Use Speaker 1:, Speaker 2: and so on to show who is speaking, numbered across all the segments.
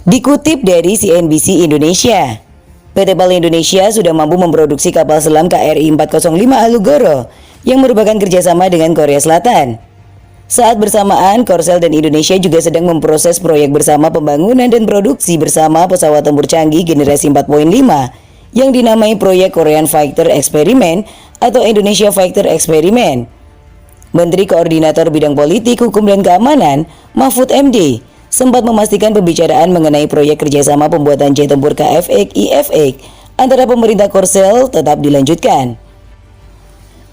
Speaker 1: Dikutip dari CNBC Indonesia, PT PAL Indonesia sudah mampu memproduksi kapal selam KRI 405 Alugoro yang merupakan kerjasama dengan Korea Selatan. Saat bersamaan, Korsel dan Indonesia juga sedang memproses proyek bersama pembangunan dan produksi bersama pesawat tempur canggih generasi 4.5 yang dinamai Proyek Korean Fighter Experiment atau Indonesia Fighter Experiment. Menteri Koordinator Bidang Politik, Hukum dan Keamanan, Mahfud MD, sempat memastikan pembicaraan mengenai proyek kerjasama pembuatan jet tempur KF-IF antara pemerintah Korsel tetap dilanjutkan.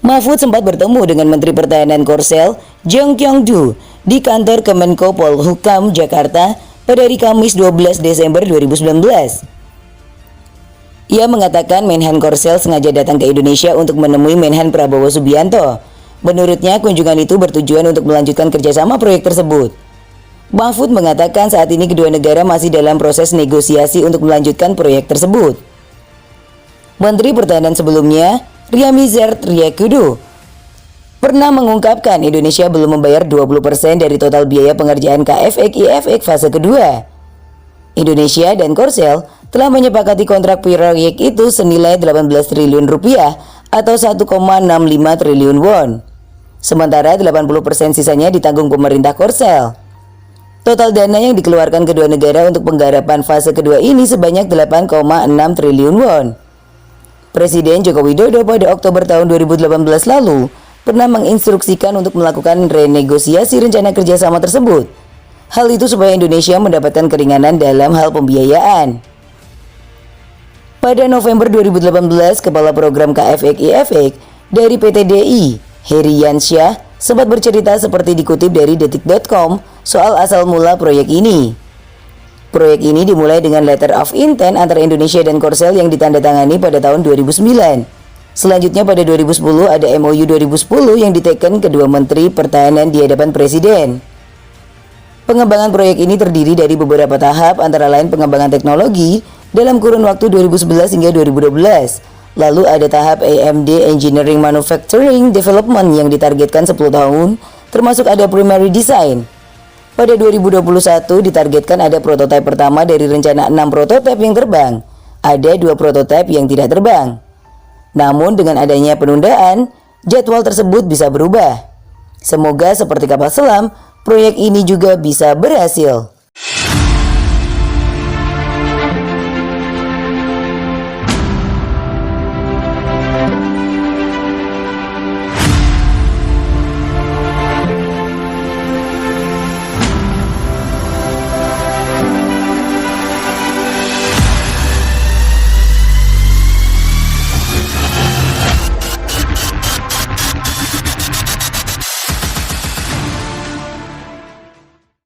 Speaker 1: Mahfud sempat bertemu dengan Menteri Pertahanan Korsel, Jong Kyung-do, di kantor Kemenko Polhukam, Jakarta pada hari Kamis 12 Desember 2019. Ia mengatakan Menhan Korsel sengaja datang ke Indonesia untuk menemui Menhan Prabowo Subianto. Menurutnya, kunjungan itu bertujuan untuk melanjutkan kerjasama proyek tersebut. Mahfud mengatakan saat ini kedua negara masih dalam proses negosiasi untuk melanjutkan proyek tersebut. Menteri Pertahanan sebelumnya, Ryamizard Ryekudu, pernah mengungkapkan Indonesia belum membayar 20% dari total biaya pengerjaan KF-IF fase kedua. Indonesia dan Korsel telah menyepakati kontrak proyek itu senilai 18 triliun rupiah atau 1,65 triliun won. Sementara 80% sisanya ditanggung pemerintah Korsel. Total dana yang dikeluarkan kedua negara untuk penggarapan fase kedua ini sebanyak 8,6 triliun won. Presiden Joko Widodo pada Oktober tahun 2018 lalu pernah menginstruksikan untuk melakukan renegosiasi rencana kerjasama tersebut. Hal itu supaya Indonesia mendapatkan keringanan dalam hal pembiayaan. Pada November 2018, Kepala Program KF-IF dari PT DI, Heri Yansyah, sempat bercerita seperti dikutip dari detik.com soal asal mula proyek ini. Proyek ini dimulai dengan letter of intent antara Indonesia dan Korsel yang ditandatangani pada tahun 2009. Selanjutnya pada 2010 ada MOU 2010 yang diteken kedua Menteri Pertahanan di hadapan Presiden. Pengembangan proyek ini terdiri dari beberapa tahap antara lain pengembangan teknologi dalam kurun waktu 2011 hingga 2012. Lalu ada tahap AMD Engineering Manufacturing Development yang ditargetkan 10 tahun, termasuk ada primary design. Pada 2021 ditargetkan ada prototipe pertama dari rencana 6 prototipe yang terbang. Ada 2 prototipe yang tidak terbang. Namun dengan adanya penundaan, jadwal tersebut bisa berubah. Semoga seperti kapal selam, proyek ini juga bisa berhasil.